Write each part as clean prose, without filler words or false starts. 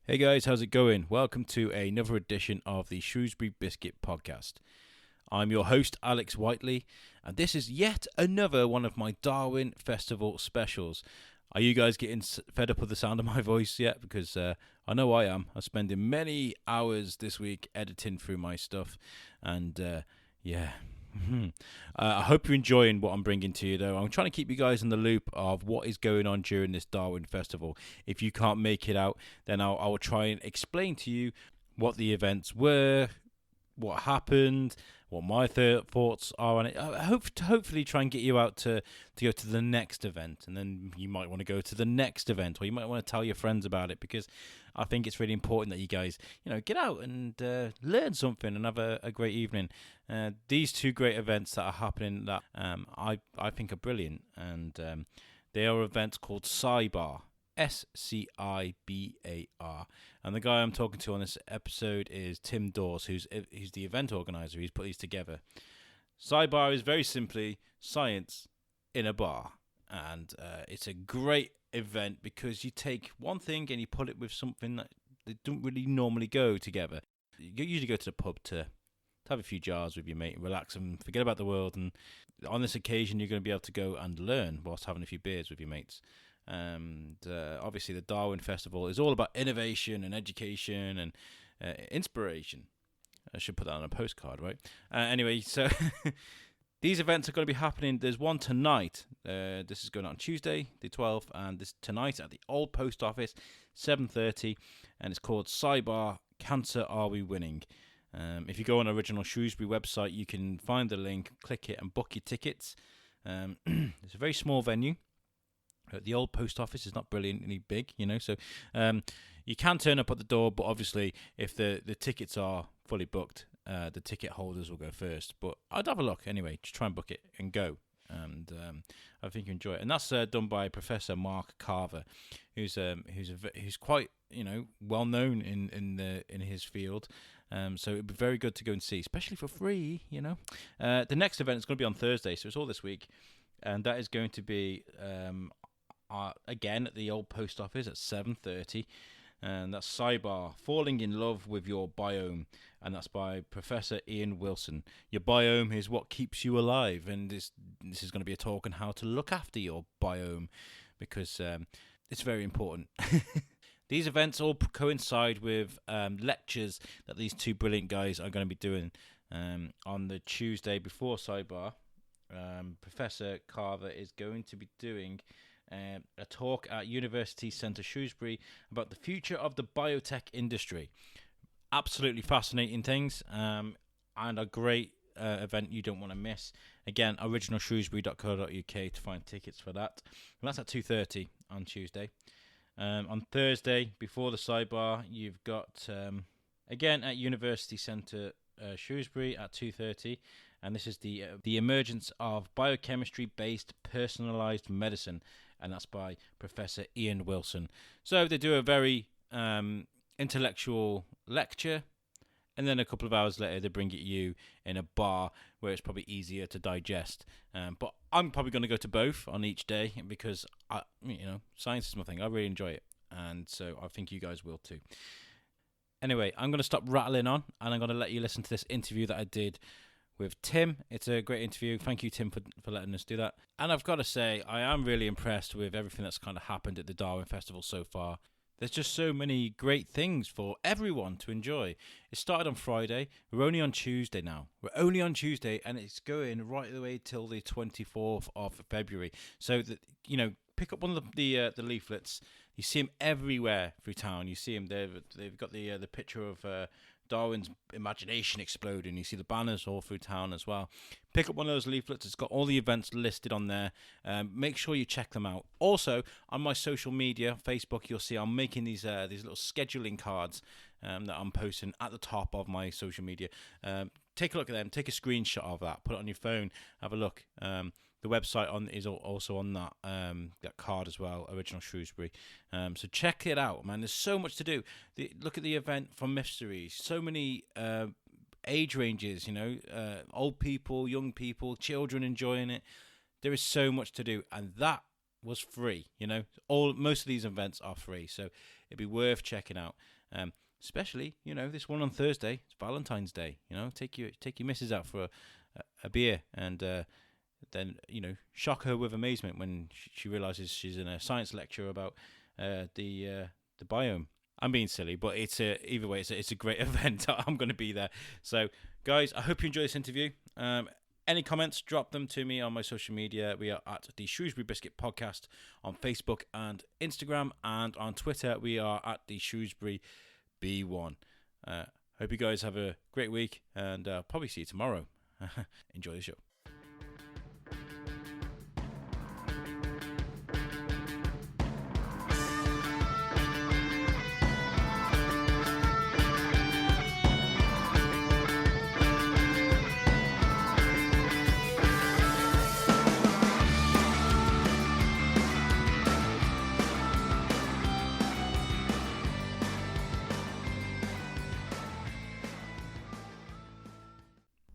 Hey guys, how's it going? Welcome to another edition of the Shrewsbury Biscuit podcast. I'm your host, Alex Whiteley, and this is yet another one of my Darwin Festival specials. Are you guys getting fed up with the sound of my voice yet? Because I know I am. I'm spending many hours this week editing through my stuff, and I hope you're enjoying what I'm bringing to you, though. I'm trying to keep you guys in the loop of what is going on during this Darwin Festival. If you can't make it out, then I will try and explain to you what the events were, what happened, what my thoughts are on it. I hope to hopefully try and get you out to go to the next event, and then you might want to go to the next event, or you might want to tell your friends about it, because I think it's really important that you guys, get out and learn something and have a great evening. These two great events that are happening that I think are brilliant, and they are events called SCIBAR. SCIBAR, and the guy I'm talking to on this episode is Tim Dawes, who's the event organizer. He's put these together. SCIBAR is very simply science in a bar, and it's a great event because you take one thing and you put it with something that they don't really normally go together. You usually go to the pub to have a few jars with your mate and relax and forget about the world, and on this occasion you're going to be able to go and learn whilst having a few beers with your mates. And obviously the Darwin Festival is all about innovation and education and inspiration. I should put that on a postcard, right? Anyway, so these events are going to be happening. There's one tonight. This is going on Tuesday, the 12th, and this tonight at the Old Post Office, 7:30, and it's called SCIBAR, Cancer Are We Winning? If you go on Original Shrewsbury website, you can find the link, click it, and book your tickets. It's a very small venue. The Old Post Office is not brilliantly big, so you can turn up at the door, but obviously if the tickets are fully booked, the ticket holders will go first. But I'd have a look anyway, just try and book it and go, and I think you enjoy it. And that's done by Professor Mark Carver, who's quite well known in his field. So it'd be very good to go and see, especially for free. The next event is going to be on Thursday, so it's all this week, and that is going to be again at the Old Post Office at 7:30, and that's SCIBAR, Falling in Love with Your Biome, and that's by Professor Ian Wilson. Your biome is what keeps you alive, and this is going to be a talk on how to look after your biome, because it's very important. These events all coincide with lectures that these two brilliant guys are going to be doing on the Tuesday before SCIBAR. Professor Carver is going to be doing a talk at University Centre Shrewsbury about the future of the biotech industry. Absolutely fascinating things, and a great event you don't want to miss. Again, originalshrewsbury.co.uk to find tickets for that. And that's at 2:30 on Tuesday. On Thursday, before the SCIBAR, you've got, again, at University Centre Shrewsbury at 2:30, and this is the emergence of biochemistry-based personalised medicine, and that's by Professor Ian Wilson. So they do a very intellectual lecture, and then a couple of hours later they bring it you in a bar where it's probably easier to digest. But I'm probably going to go to both on each day because science is my thing. I really enjoy it, and so I think you guys will too. Anyway, I'm going to stop rattling on, and I'm going to let you listen to this interview that I did with Tim. It's a great interview. Thank you, Tim, for letting us do that. And I've got to say, I am really impressed with everything that's kind of happened at the Darwin Festival so far. There's just so many great things for everyone to enjoy. It started on Friday. We're only on Tuesday now. And it's going right the way till the 24th of February. So, pick up one of the leaflets. You see them everywhere through town. You see them. They've got the picture of Darwin's imagination exploding. You see the banners all through town as well. Pick up one of those leaflets. It's got all the events listed on there. Make sure you check them out. Also, on my social media, Facebook, you'll see I'm making these little scheduling cards that I'm posting at the top of my social media. Take a look at them. Take a screenshot of that. Put it on your phone. Have a look. The website is also on that card as well, Original Shrewsbury. So check it out, man. There's so much to do. Look at the event from Mysteries. So many age ranges, old people, young people, children enjoying it. There is so much to do, and that was free. Most of these events are free, so it'd be worth checking out. Especially, this one on Thursday. It's Valentine's Day. Take your missus out for a beer, and then shock her with amazement when she realizes she's in a science lecture about the biome. I'm being silly, but either way, it's a great event. I'm going to be there. So, guys, I hope you enjoy this interview. Any comments, drop them to me on my social media. We are at the Shrewsbury Biscuit Podcast on Facebook and Instagram, and on Twitter, we are at the Shrewsbury B1. Hope you guys have a great week, and probably see you tomorrow. Enjoy the show.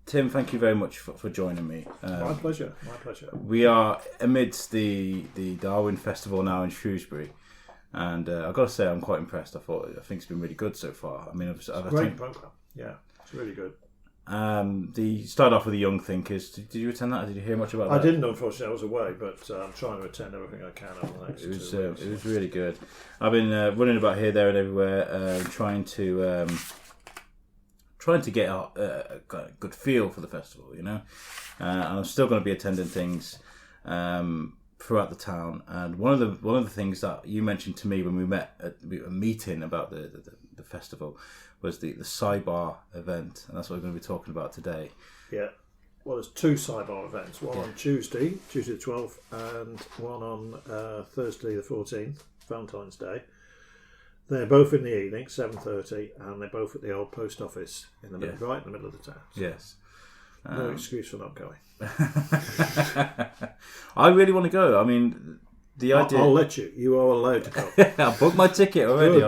Tim, thank you very much for joining me. My pleasure. We are amidst the DARWIN Festival now in Shrewsbury, and I've got to say I'm quite impressed. I think it's been really good so far. I mean, it's a great program. Yeah, it's really good. They started off with the Young Thinkers. Did you attend that? Did you hear much about that? I didn't, unfortunately. I was away, but I'm trying to attend everything I can over the next 2 weeks. It was really good. I've been running about here, there, and everywhere, trying to get a good feel for the festival, and I'm still going to be attending things throughout the town. And one of the things that you mentioned to me when we met at a meeting about the festival was the SCIBAR event, and that's what we're going to be talking about today. Yeah, well, there's 2 SCIBAR events. One on Tuesday the 12th, and one on Thursday the 14th, Valentine's Day. They're both in the evening, 7:30, and they're both at the old post office in the middle, right in the middle of the town. So yes. No excuse for not going. I really want to go. I mean, the idea... I'll let you. You are allowed to go. I booked my ticket already.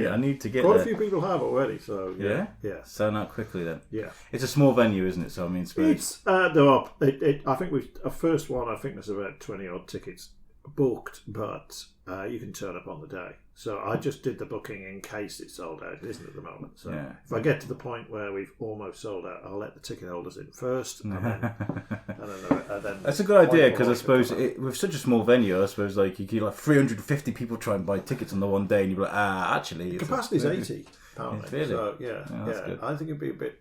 I need to get Quite there. a few people have already, so yeah. Yeah. Sign out quickly then. Yeah. It's a small venue, isn't it? So I mean, it's I think a first one. I think there's about 20 odd tickets booked, but you can turn up on the day. So I just did the booking in case it's sold out. It isn't at the moment. So if I get to the point where we've almost sold out, I'll let the ticket holders in first. And then that's a good idea, because I suppose with such a small venue, I suppose like you get 350 people try and buy tickets on the one day, and you're like, actually, capacity's 80. Really? So yeah. I think it'd be a bit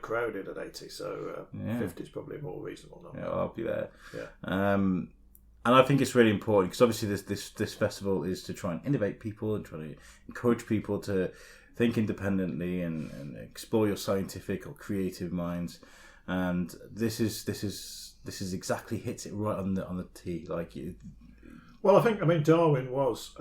crowded at 80. So 50 is probably a more reasonable number. Yeah, I'll be there. Yeah. And I think it's really important, because obviously this festival is to try and innovate people and try to encourage people to think independently and explore your scientific or creative minds. And this is exactly hits it right on the tee. Well, I think Darwin was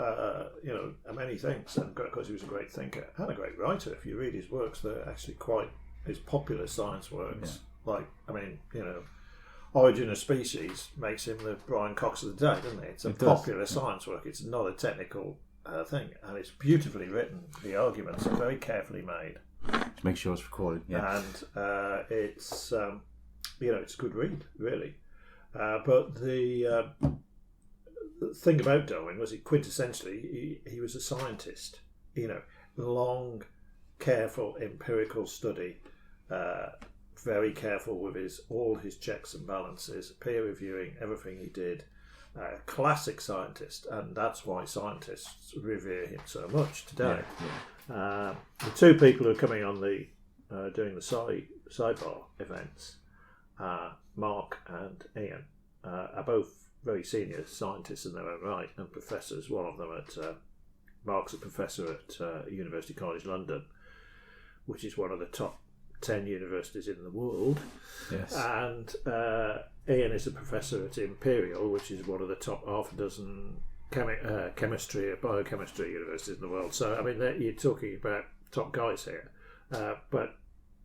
many things, and of course he was a great thinker and a great writer. If you read his works, they're actually quite his popular science works. Yeah. Origin of Species makes him the Brian Cox of the day, doesn't it? It's a popular science work. It's not a technical thing, and it's beautifully written. The arguments are very carefully made. Just make sure it's recorded. Yeah, and it's it's a good read, really. But the thing about Darwin was, quintessentially he was a scientist. Long, careful, empirical study. Very careful with all his checks and balances, peer reviewing everything he did. Classic scientist, and that's why scientists revere him so much today. The 2 people who are coming on doing the SCIBAR events, Mark and Ian, are both very senior scientists in their own right, and professors. One of them Mark's a professor at University College London, which is one of the top 10 universities in the world. Yes. And Ian is a professor at Imperial, which is one of the top half a dozen chemistry or biochemistry universities in the world. So you're talking about top guys here. But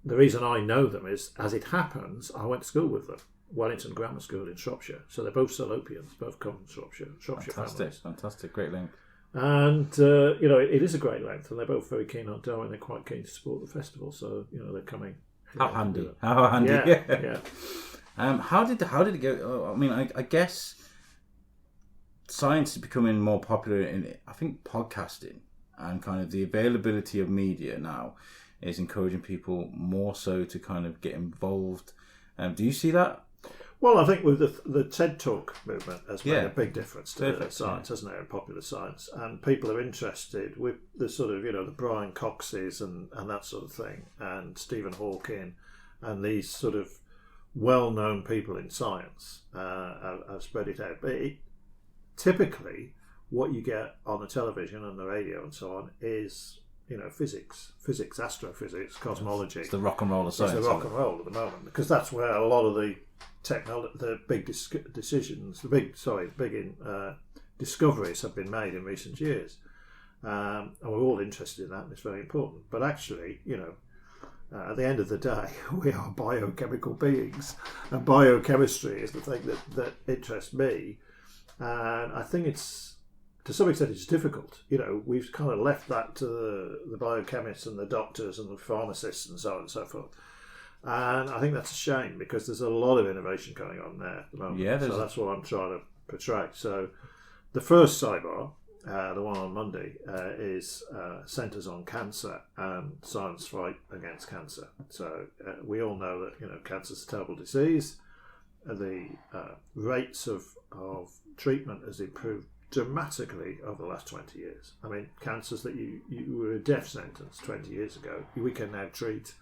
the reason I know them is, as it happens, I went to school with them, Wellington Grammar School in Shropshire. So they're both Salopians, both come from Shropshire families. Fantastic, great link. And it is a great length, and they're both very keen on Darwin. They're quite keen to support the festival, so they're coming. How handy! Yeah. Yeah. How did it go? I guess science is becoming more popular in, I think, podcasting, and kind of the availability of media now is encouraging people more so to kind of get involved. Do you see that? Well, I think with the TED Talk movement has made a big difference to science, hasn't it, and popular science. And people are interested with the sort of, the Brian Coxes and that sort of thing, and Stephen Hawking, and these sort of well-known people in science have spread it out. But typically, what you get on the television and the radio and so on is, physics, astrophysics, cosmology. It's the rock and roll of science. It's the rock and roll at the moment, because that's where a lot of the big decisions, discoveries have been made in recent years, and we're all interested in that, and it's very important. But actually, at the end of the day, we are biochemical beings, and biochemistry is the thing that interests me. And I think to some extent it's difficult. We've kind of left that to the biochemists and the doctors and the pharmacists and so on and so forth. And I think that's a shame, because there's a lot of innovation going on there at the moment. Yeah, so that's what I'm trying to portray. So the first SCIBAR, the one on Monday, is centres on cancer and science fight against cancer. So we all know that cancer is a terrible disease. The rates of treatment has improved dramatically over the last 20 years. I mean, cancers that you were a death sentence 20 years ago, we can now treat.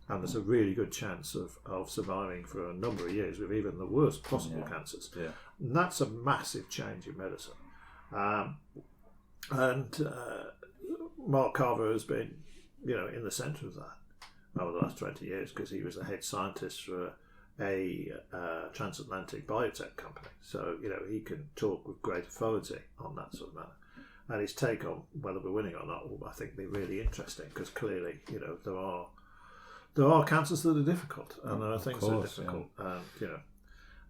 And there's a really good chance of surviving for a number of years with even the worst possible cancers. Yeah. And that's a massive change in medicine. And Mark Carver has been, in the centre of that over the last 20 years, because he was the head scientist for a transatlantic biotech company. So, he can talk with great authority on that sort of matter. And his take on whether we're winning or not will, I think, be really interesting, because clearly, there are cancers that are difficult, and there are things that are difficult. Yeah.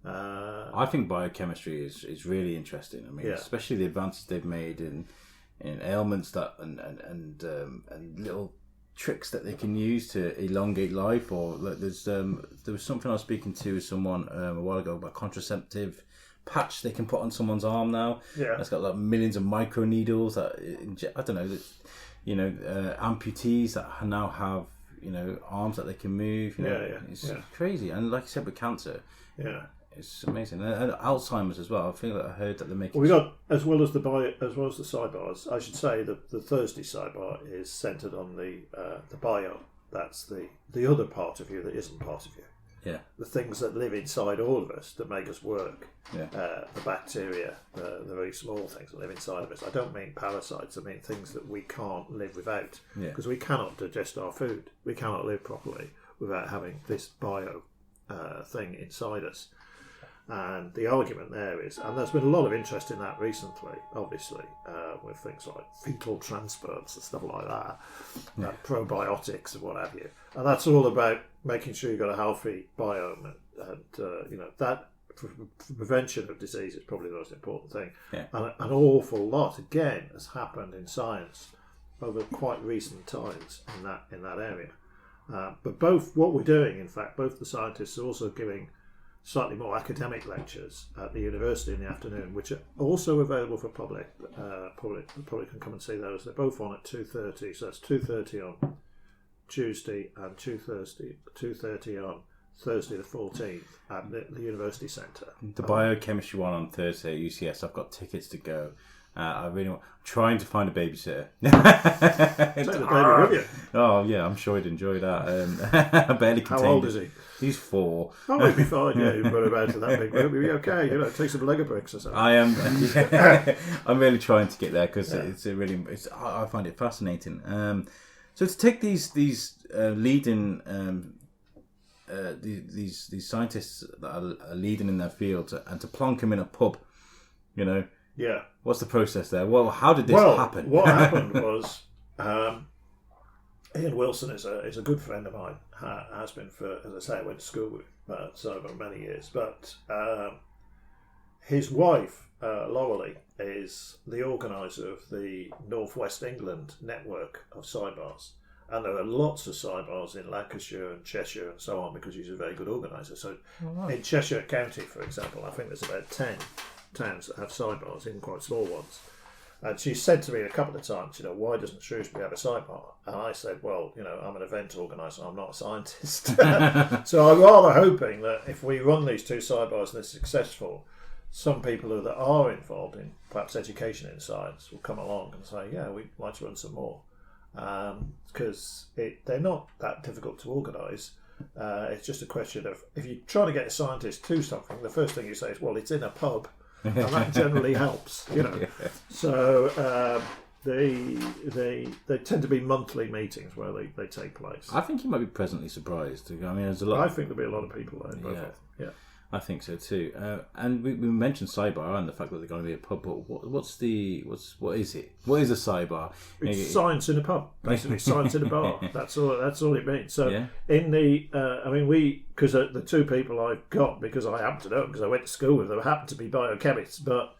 And, I think biochemistry is really interesting. I mean, especially the advances they've made in ailments that and little tricks that they can use to elongate life. Or there was something I was speaking to someone a while ago about contraceptive patch they can put on someone's arm now. Yeah, it's got like millions of micro needles that I don't know. Amputees that now have arms that they can move. It's crazy. And like you said, with cancer, it's amazing. And Alzheimer's as well. I feel like I heard that they're making. Well, we got as well as the SCIBARs. I should say that the Thursday SCIBAR is centred on the bio. That's the other part of you that isn't part of you. Yeah. The things that live inside all of us that make us work. Yeah. The bacteria, the very small things that live inside of us. I don't mean parasites. I mean things that we can't live without. Because we cannot digest our food. We cannot live properly without having this bio thing inside us. And the argument there is, and there's been a lot of interest in that recently, obviously, with things like fetal transplants and stuff like that, probiotics and what have you. And that's all about making sure you've got a healthy biome, and that prevention of disease is probably the most important thing. Yeah. And an awful lot, again, has happened in science over quite recent times in that area. But both what we're doing, in fact, both the scientists are also giving slightly more academic lectures at the university in the afternoon, which are also available for public. The public can come and see those. They're both on at 2:30, so that's 2:30 on Tuesday and 2:30 on Thursday the 14th at the University Centre. The biochemistry one on Thursday at UCS, I've got tickets to go. I really want. Trying to find a babysitter. Take the baby with you. Oh yeah, I'm sure he'd enjoy that. I barely contained. How old is he? He's 4. Oh, he'll be fine. Yeah, you've got about to that big room. He'll be okay. Take some Lego bricks or something. I am. I'm really trying to get there because I find it fascinating. So to take these leading these scientists that are leading in their field and to plonk them in a pub, Yeah. What's the process there? Well, how did this happen? What happened was Ian Wilson is a good friend of mine. Has been for, as I say, I went to school with over many years. But his wife, Laurelie, is the organiser of the North West England network of SCIBARs. And there are lots of SCIBARs in Lancashire and Cheshire and so on, because he's a very good organiser. So in Cheshire County, for example, I think there's about 10 towns that have sidebars, even quite small ones. And she said to me a couple of times, why doesn't Shrewsbury have a sidebar? And I said, well, I'm an event organiser, I'm not a scientist. So I'm rather hoping that if we run these 2 sidebars and they're successful, some people that are involved in perhaps education in science will come along and say, yeah, we'd like to run some more. Because they're not that difficult to organise. It's just a question of, if you're trying to get a scientist to something, the first thing you say is, well, it's in a pub. And that generally helps, Yeah. So they tend to be monthly meetings where they take place. I think you might be pleasantly surprised. I mean, there's a lot. I think there'll be a lot of people there. Both of them. Yeah. I think so too. And we mentioned SCIBAR and the fact that they're going to be a pub. But what is it? What is a SCIBAR? It's science in a pub, basically. Science in a bar. That's all it means. So in the, because the 2 people I've got, because I happen to know, because I went to school with them, happen to be biochemists. But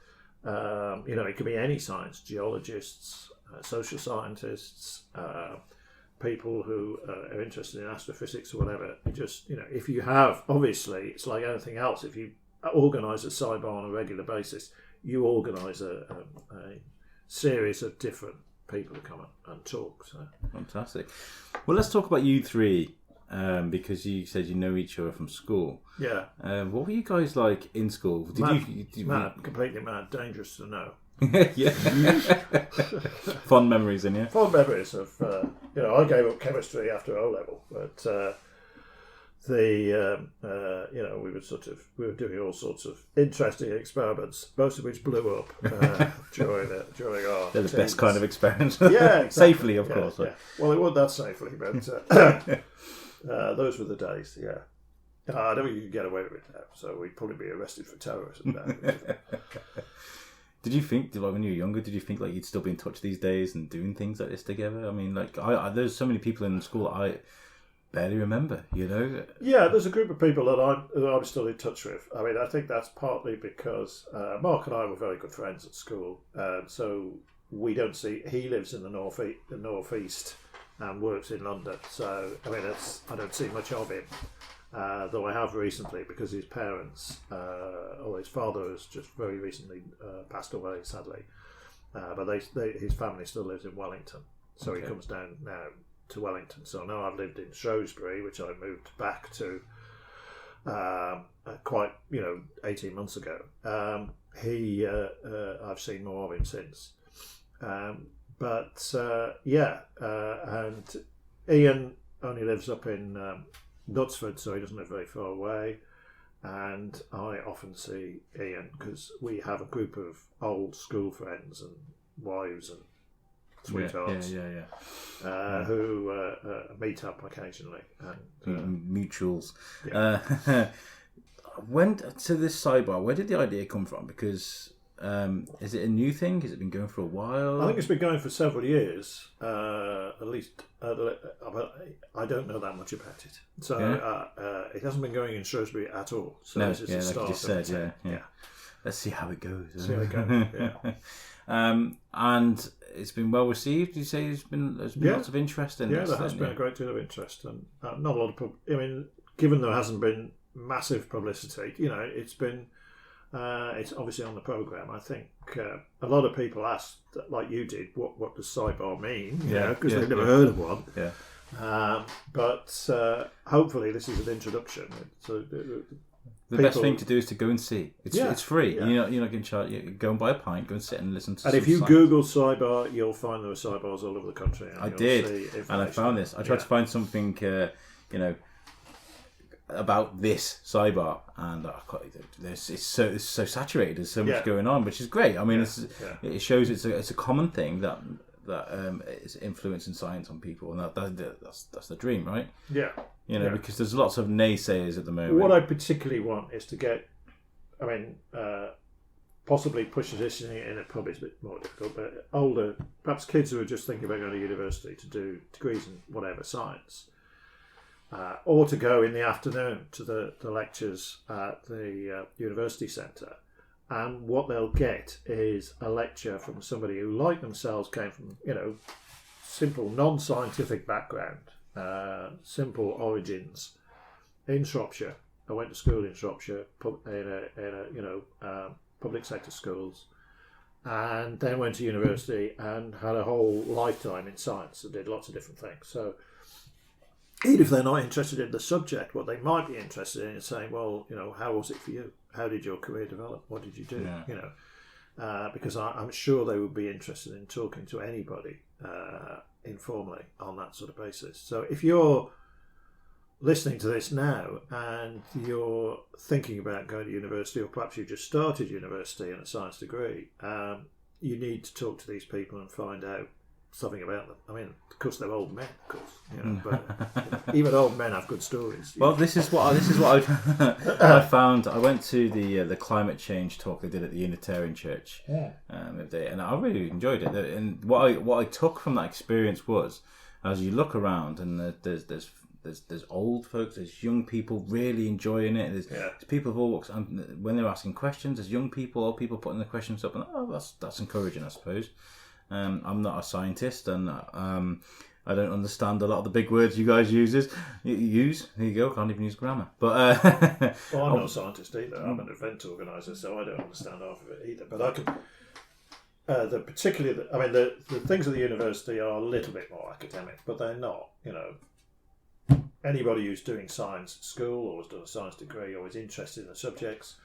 it could be any science: geologists, social scientists. People who are interested in astrophysics or whatever. Just, if you have, obviously, it's like anything else. If you organise a SCIBAR on a regular basis, you organise a series of different people to come and talk. So. Fantastic. Well, let's talk about you 3, because you said you know each other from school. Yeah. What were you guys like in school? Mad, completely mad, dangerous to know. Yeah. Fond memories in you. Fond memories of I gave up chemistry after O level, but we were doing all sorts of interesting experiments, most of which blew up during our. They're the best kind of experiments. Yeah, exactly. Safely, of course. Yeah. Well, it wasn't that safely, but those were the days. Yeah. I don't think you could get away with it now, so we'd probably be arrested for terrorism now. Did you think, when you were younger, did you think you'd still be in touch these days and doing things like this together? I mean, there's so many people in school I barely remember, Yeah, there's a group of people that I'm still in touch with. I mean, I think that's partly because Mark and I were very good friends at school, so we don't see. He lives in the northeast and works in London, so I mean, I don't see much of him. Though I have recently, because his parents, or his father has just very recently passed away, sadly. But his family still lives in Wellington, so he comes down now to Wellington. So now I've lived in Shrewsbury, which I moved back to quite 18 months ago. I've seen more of him since. And Ian only lives up in Knutsford, so he doesn't live very far away, and I often see Ian because we have a group of old school friends and wives and sweethearts who meet up occasionally and mutuals. Yeah. To this SCIBAR, where did the idea come from? Because is it a new thing? Has it been going for a while? I think it's been going for several years, at least. I don't know that much about it. So it hasn't been going in Shrewsbury at all. So no, this is the start you just said, yeah. Let's see how it goes. See how it goes, yeah. And it's been well received. You say there's been lots of interest in this. Yeah, there has been a great deal of interest, and not a lot of. Given there hasn't been massive publicity, it's been. It's obviously on the programme. I think a lot of people asked, like you did, what does SCIBAR mean? Because they've never heard of one. Yeah. But hopefully this is an introduction. The best thing to do is to go and see. It's free. Yeah. You're not getting charged. You go and buy a pint, go and sit and listen to. And if you Google SCIBAR, you'll find there are SCIBARs all over the country. I did, and I found this. I tried to find something, about this SCIBAR, and it's so saturated. There's so much going on, which is great. I mean, it shows it's a common thing that is influencing science on people, and that's the dream, right? Yeah. Because there's lots of naysayers at the moment. What I particularly want is to get, possibly positioning it in a pub is a bit more difficult, but older, perhaps kids who are just thinking about going to university to do degrees in whatever science. Or to go in the afternoon to the lectures at the university centre. And what they'll get is a lecture from somebody who, like themselves, came from, simple non-scientific background, simple origins in Shropshire. I went to school in Shropshire, in a public sector schools, and then went to university and had a whole lifetime in science and did lots of different things. So even if they're not interested in the subject, what they might be interested in is saying, well, how was it for you? How did your career develop? What did you do? Because I'm sure they would be interested in talking to anybody informally on that sort of basis. So if you're listening to this now and you're thinking about going to university, or perhaps you just started university in a science degree, you need to talk to these people and find out something about them. I mean, of course, they're old men, of course, but even old men have good stories. Well, this is what I found. I went to the climate change talk they did at the Unitarian Church the other day, and I really enjoyed it. And what I took from that experience was, as you look around, and there's old folks, there's young people really enjoying it. There's people of all walks, and when they're asking questions, there's young people, old people putting the questions up, and that's encouraging, I suppose. I'm not a scientist, and I don't understand a lot of the big words you guys use. There you go. Can't even use grammar. But well, I'm not a scientist either. I'm an event organizer, so I don't understand half of it either. But I can. The things at the university are a little bit more academic, but they're not. Anybody who's doing science at school or has done a science degree or is interested in the subjects.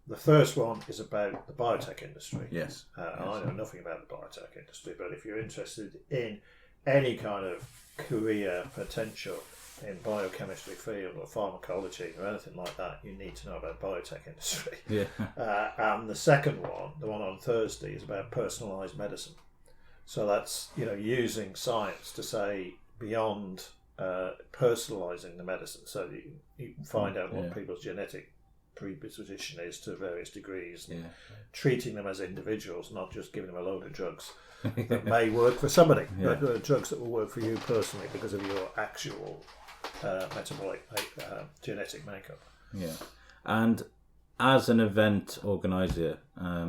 The first one is about the biotech industry. Yes. I know nothing about the biotech industry, but if you're interested in any kind of career potential in biochemistry field or pharmacology or anything like that, you need to know about the biotech industry. Yeah. And the second one, the one on Thursday, is about personalised medicine. So that's using science to say beyond personalising the medicine, so that you can find out what people's genetic predisposition is to various degrees, and treating them as individuals, not just giving them a load of drugs that may work for somebody, but drugs that will work for you personally because of your actual metabolic genetic makeup. Yeah. And as an event organizer,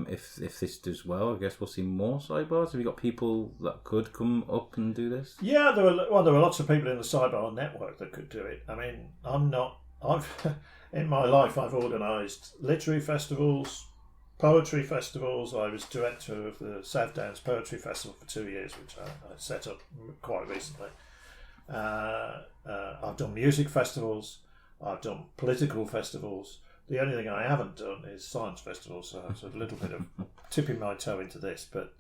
if this does well, I guess we'll see more SCIBARs. Have you got people that could come up and do this? Yeah, there were lots of people in the SCIBAR network that could do it. I mean, in my life, I've organised literary festivals, poetry festivals. I was director of the South Downs Poetry Festival for 2 years, which I set up quite recently. I've done music festivals. I've done political festivals. The only thing I haven't done is science festivals, so it's a little bit of tipping my toe into this, but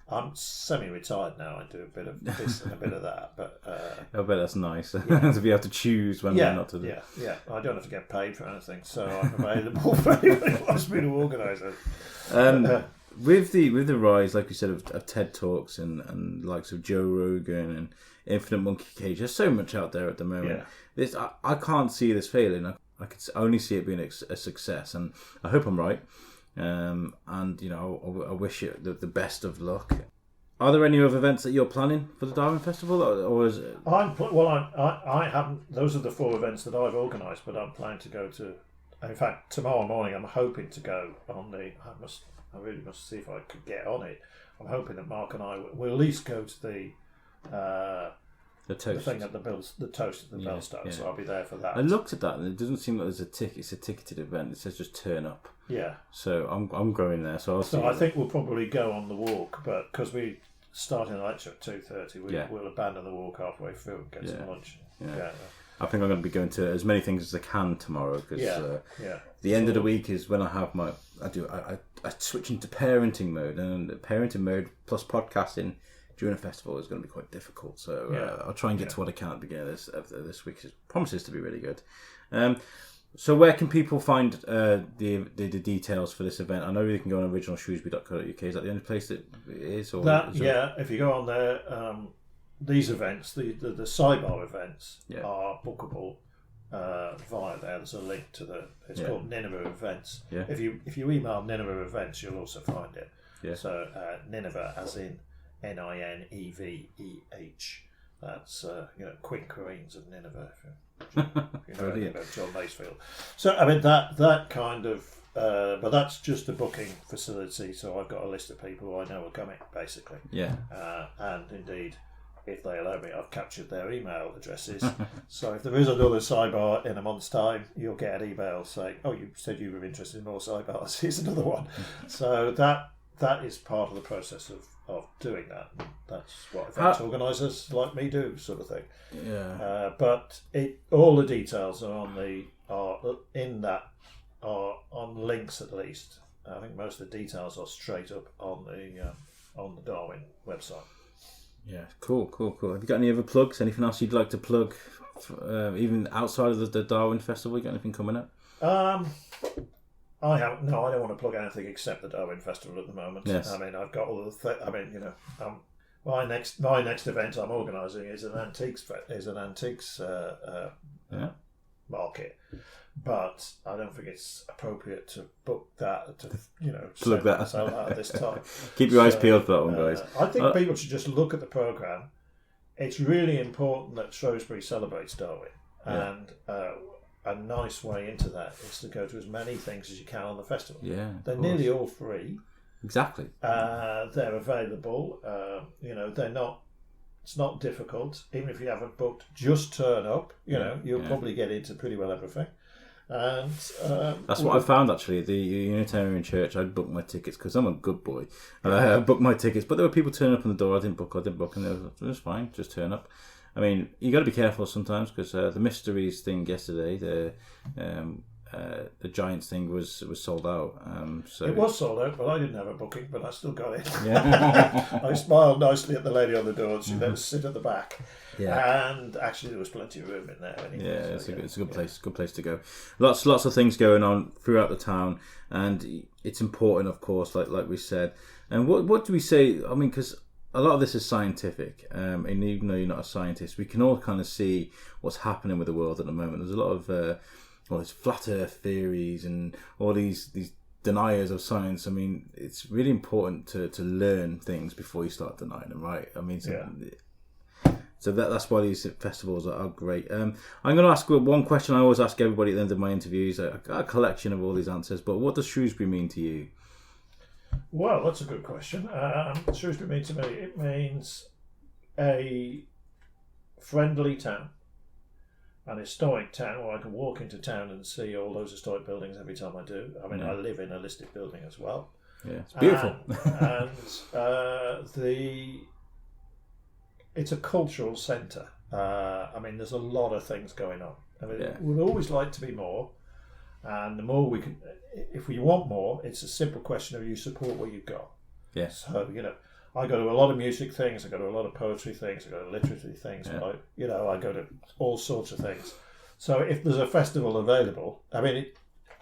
I'm semi-retired now. I do a bit of this and a bit of that, but I bet that's nice to be able to choose when not to do. Yeah. I don't have to get paid for anything, so I'm available for anybody who wants me to organise it. With the rise, like you said, of TED Talks and likes of Joe Rogan and Infinite Monkey Cage, there's so much out there at the moment. I can't see this failing. I could only see it being a success, and I hope I'm right. And I wish it the best of luck. Are there any other events that you're planning for the Darwin Festival, or is it? I haven't. Those are the 4 events that I've organised, but I'm planning to go to. In fact, tomorrow morning I'm hoping to go on the. I really must see if I could get on it. I'm hoping that Mark and I will at least go to the toast. The thing at the toast at the Bellstone. So I'll be there for that. I looked at that and it doesn't seem like there's a ticket. It's a ticketed event. It says just turn up. Yeah. So I'm going there. So I think we'll probably go on the walk, but because we start in the lecture at 2:30, we'll abandon the walk halfway through and get some lunch. Yeah. I think I'm going to be going to as many things as I can tomorrow because the end of the week is when I have I switch into parenting mode, and parenting mode plus podcasting during a festival is going to be quite difficult. So I'll try and get to what I can at the beginning of this week. It promises to be really good. So where can people find the details for this event? I know you can go on originalshrewsbury.co.uk. Is that the only place that it is? If you go on there, these events, the SCIBAR events, are bookable via there. There's a link to it's called Nineveh Events. Yeah. If you email Nineveh Events, you'll also find it. Yeah. So Nineveh, as in Nineveh. That's Quinquerenes of Nineveh. If you know anything about John Masefield. So I mean that kind of, but that's just a booking facility. So I've got a list of people who I know are coming, basically. Yeah. And indeed, if they allow me, I've captured their email addresses. So if there is another SCIBAR in a month's time, you'll get an email saying, "Oh, you said you were interested in more SCIBARs. Here's another one." So that is part of the process of doing that. That's what event organisers like me do, sort of thing. Yeah. But all the details are on links at least. I think most of the details are straight up on the Darwin website. Yeah, cool. Have you got any other plugs? Anything else you'd like to plug, even outside of the Darwin Festival? You got anything coming up? I haven't. No, I don't want to plug anything except the Darwin Festival at the moment. Yes. I mean, I've got all the. My next event I'm organising is an antiques market, but I don't think it's appropriate to book that plug that sell that at this time. Keep your eyes peeled for that one, guys. I think people should just look at the programme. It's really important that Shrewsbury celebrates Darwin, and a nice way into that is to go to as many things as you can on the festival. Yeah, they're nearly all free. Exactly. They're available. They're not. It's not difficult. Even if you haven't booked, just turn up. You'll probably get into pretty well everything. And that's what I found actually. The Unitarian Church, I booked my tickets because I'm a good boy. I booked my tickets, but there were people turning up on the door. I didn't book, and it was fine. Just turn up. I mean, you got to be careful sometimes because the mysteries thing yesterday, the Giants thing was sold out. So it was sold out, but I didn't have a booking, but I still got it. Yeah. I smiled nicely at the lady on the door, and she let us sit at the back. Yeah. And actually, there was plenty of room in there. Anyway, yeah, it's a good place. Good place to go. Lots of things going on throughout the town, and it's important, of course, like we said. And what do we say? I mean, because a lot of this is scientific, and even though you're not a scientist, we can all kind of see what's happening with the world at the moment. There's a lot of there's flat Earth theories and all these deniers of science. I mean, it's really important to learn things before you start denying them, right? I mean, so that's why these festivals are great. I'm going to ask one question I always ask everybody at the end of my interviews. I got a collection of all these answers, but what does Shrewsbury mean to you? Well, that's a good question. Shrewsbury means to me, it means a friendly town, an historic town where I can walk into town and see all those historic buildings every time I do. I mean, I live in a listed building as well. Yeah, it's beautiful. It's a cultural centre. I mean, there's a lot of things going on. I mean, we'd always like to be more. And the more we can, if we want more, it's a simple question of you support what you've got. Yeah. So, I go to a lot of music things, I go to a lot of poetry things, I go to literature things, I go to all sorts of things. So if there's a festival available, I mean,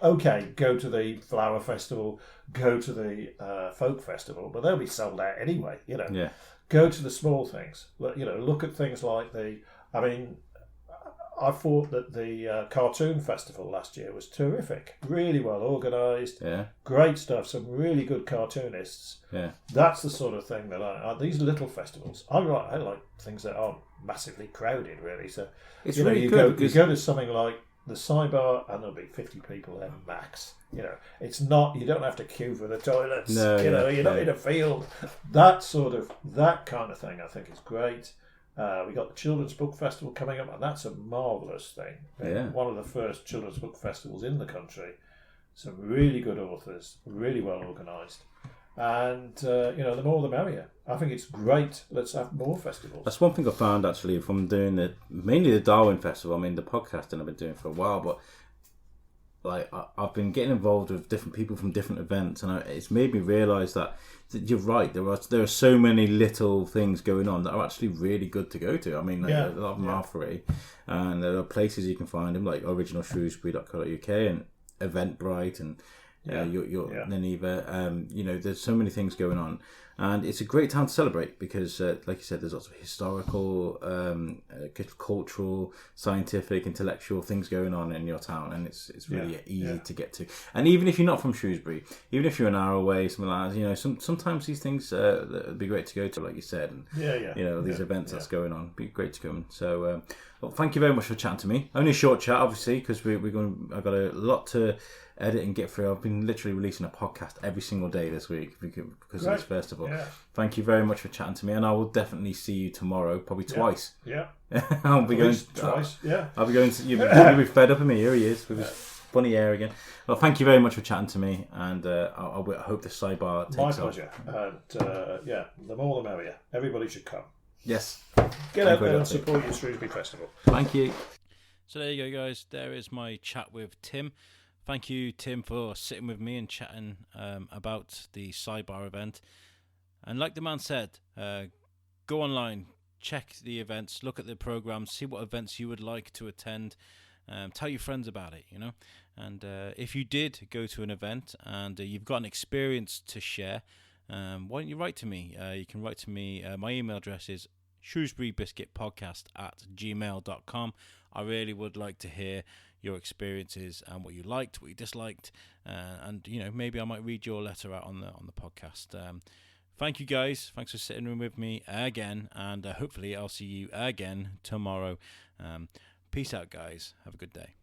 go to the flower festival, go to the folk festival, but they'll be sold out anyway, Yeah. Go to the small things, look at things like I thought that the cartoon festival last year was terrific. Really well organised. Yeah. Great stuff. Some really good cartoonists. Yeah. That's the sort of thing that these little festivals. I like things that aren't massively crowded, really. So it's really good. You go to something like the SCIBAR, and there'll be 50 people there max. It's not. You don't have to queue for the toilets. No, you're not in a field. That kind of thing, I think, is great. We got the Children's Book Festival coming up, and that's a marvellous thing. Yeah. One of the first children's book festivals in the country. Some really good authors, really well organised. And, the more the merrier. I think it's great. Let's have more festivals. That's one thing I found, actually, from doing mainly the Darwin Festival. I mean, the podcasting I've been doing for a while, but I've been getting involved with different people from different events, and it's made me realise that you're right. There are so many little things going on that are actually really good to go to. I mean, a lot of them are free, and there are places you can find them like originalshrewsbury.co.uk and Eventbrite and Niniva. There's so many things going on, and it's a great time to celebrate because, like you said, there's lots of historical, cultural, scientific, intellectual things going on in your town, and it's really easy to get to. And even if you're not from Shrewsbury, even if you're an hour away, something like that, sometimes these things would be great to go to, like you said, and these events that's going on, it'd be great to come. So, thank you very much for chatting to me. Only a short chat, obviously, because I've got a lot to edit and get through. I've been literally releasing a podcast every single day this week because of this festival. But Yeah. thank you very much for chatting to me, and I will definitely see you tomorrow, probably twice. Yeah. I'll be At going least twice. Yeah. I'll be going to. You'll be fed up of me. Here he is with his funny hair again. Well, thank you very much for chatting to me, and I hope the SCIBAR takes My off. pleasure. And the more the merrier. Everybody should come. Yes. Get out there and support your Shrewsbury Festival. Thank you. So there you go, guys. There is my chat with Tim. Thank you, Tim, for sitting with me and chatting about the SCIBAR event. And like the man said, go online, check the events, look at the programs, see what events you would like to attend. Tell your friends about it, you know. And if you did go to an event and you've got an experience to share, why don't you write to me? You can write to me. My email address is shrewsburybiscuitpodcast@gmail.com. I really would like to hear your experiences and what you liked, what you disliked, and you know, maybe I might read your letter out on the podcast. Thank you, guys. Thanks for sitting with me again, and hopefully I'll see you again tomorrow. Peace out, guys. Have a good day.